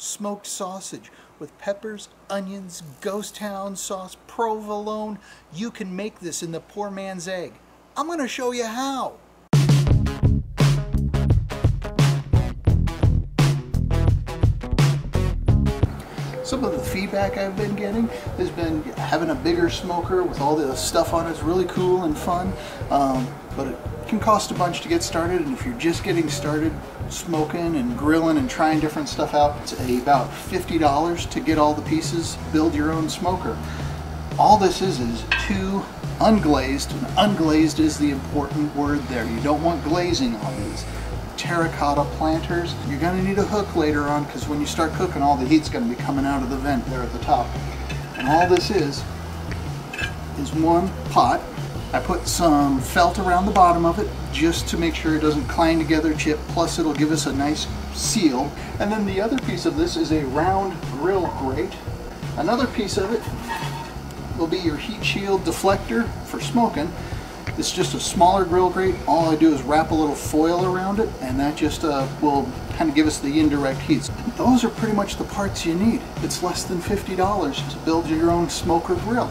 smoked sausage with peppers, onions, ghost town sauce, provolone. You can make this in the poor man's egg. I'm going to show you how. Some of the feedback I've been getting has been having a bigger smoker with all the stuff on it is really cool and fun, but it can cost a bunch to get started, and if you're just getting started smoking and grilling and trying different stuff out, it's about $50 to get all the pieces, build your own smoker. All this is two unglazed, and unglazed is the important word there. You don't want glazing on these. Terracotta planters. You're going to need a hook later on because when you start cooking, all the heat's going to be coming out of the vent there at the top. And all this is one pot. I put some felt around the bottom of it just to make sure it doesn't clang together, chip, plus it'll give us a nice seal. And then the other piece of this is a round grill grate. Another piece of it will be your heat shield deflector for smoking. It's just a smaller grill grate. All I do is wrap a little foil around it, and that just will kind of give us the indirect heats. Those are pretty much the parts you need. It's less than $50 to build your own smoker grill.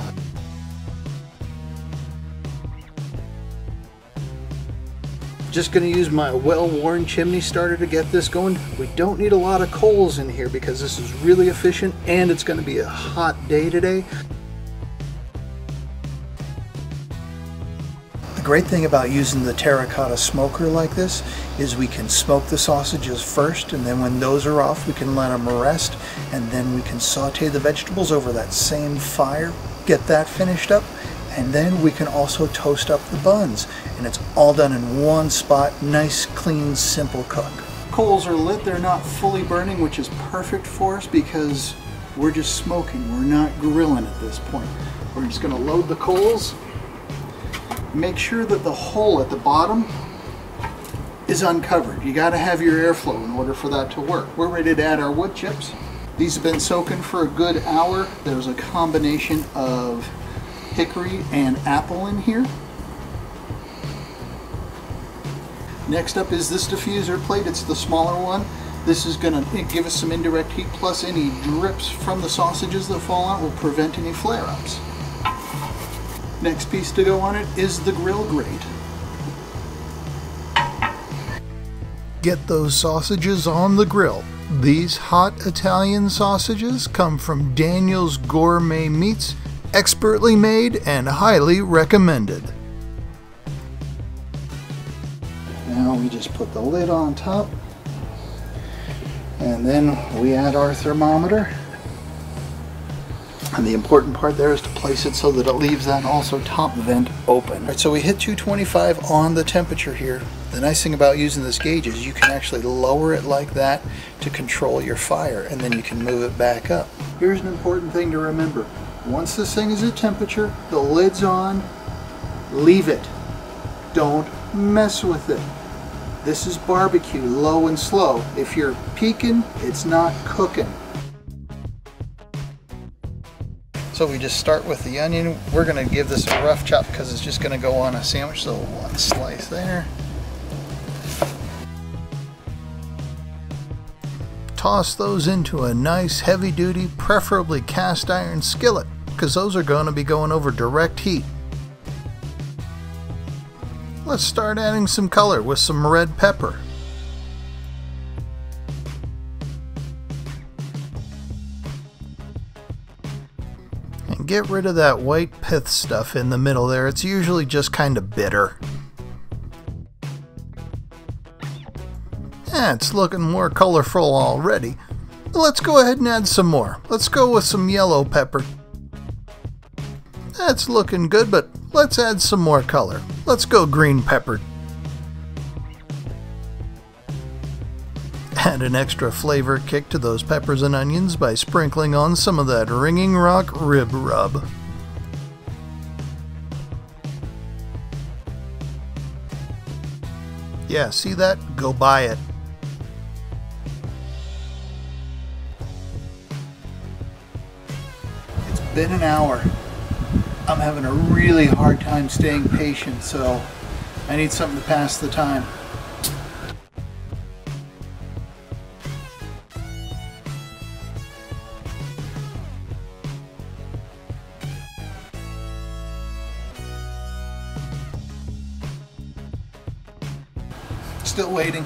Just going to use my well-worn chimney starter to get this going. We don't need a lot of coals in here because this is really efficient, and it's going to be a hot day today. The great thing about using the terracotta smoker like this is we can smoke the sausages first, and then when those are off we can let them rest, and then we can saute the vegetables over that same fire, get that finished up, and then we can also toast up the buns, and it's all done in one spot. Nice, clean, simple cook. Coals are lit, they're not fully burning, which is perfect for us because we're just smoking, we're not grilling at this point. We're just going to load the coals. Make sure that the hole at the bottom is uncovered. You got to have your airflow in order for that to work. We're ready to add our wood chips. These have been soaking for a good hour. There's a combination of hickory and apple in here. Next up is this diffuser plate. It's the smaller one. This is going to give us some indirect heat, plus any drips from the sausages that fall out will prevent any flare-ups. Next piece to go on it is the grill grate. Get those sausages on the grill. These hot Italian sausages come from Daniel's Gourmet Meats, expertly made and highly recommended. Now we just put the lid on top, and then we add our thermometer. And the important part there is to place it so that it leaves that also top vent open. All right, so we hit 225 on the temperature here. The nice thing about using this gauge is you can actually lower it like that to control your fire, and then you can move it back up. Here's an important thing to remember. Once this thing is at temperature, the lid's on, leave it. Don't mess with it. This is barbecue, low and slow. If you're peeking, it's not cooking. So we just start with the onion. We're going to give this a rough chop because it's just going to go on a sandwich. So one slice there. Toss those into a nice heavy-duty, preferably cast iron skillet, because those are going to be going over direct heat. Let's start adding some color with some red pepper. And get rid of that white pith stuff in the middle there. It's usually just kind of bitter. It's looking more colorful already. Let's go ahead and add some more. Let's go with some yellow pepper. That's looking good, but let's add some more color. Let's go green pepper. Add an extra flavor kick to those peppers and onions by sprinkling on some of that Ringing Rock rib rub. Yeah, see that? Go buy it. It's been an hour. I'm having a really hard time staying patient, so I need something to pass the time. still waiting.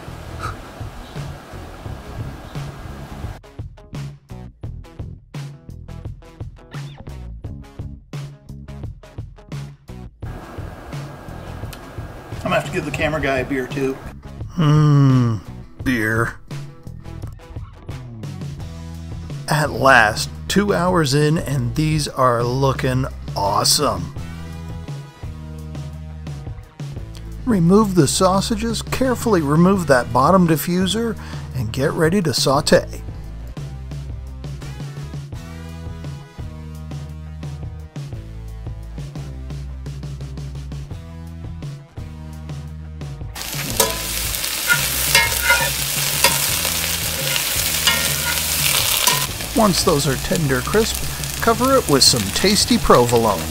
I'm gonna have to give the camera guy a beer too. Beer. At last, 2 hours in, and these are looking awesome. Remove the sausages, carefully remove that bottom diffuser, and get ready to saute. Once those are tender crisp, cover it with some tasty provolone.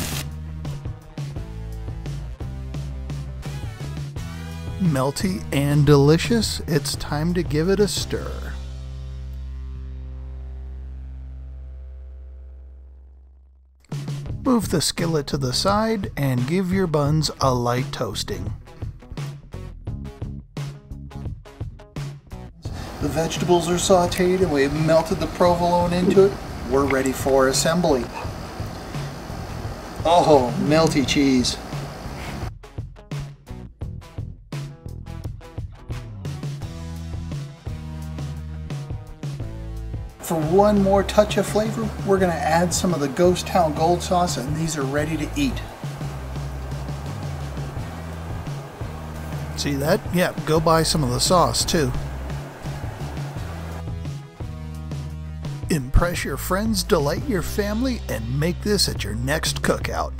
Melty and delicious, it's time to give it a stir. Move the skillet to the side and give your buns a light toasting. The vegetables are sauteed and we've melted the provolone into it. We're ready for assembly. Oh, melty cheese. For one more touch of flavor, we're going to add some of the Ghost Town Gold Sauce, and these are ready to eat. See that? Yeah, go buy some of the sauce too. Impress your friends, delight your family, and make this at your next cookout.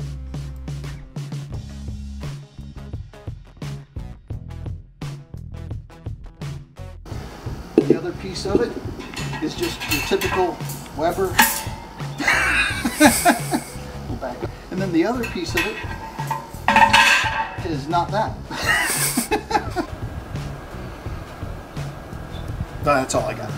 The other piece of it is just your typical Weber. And then the other piece of it is not that. That's all I got.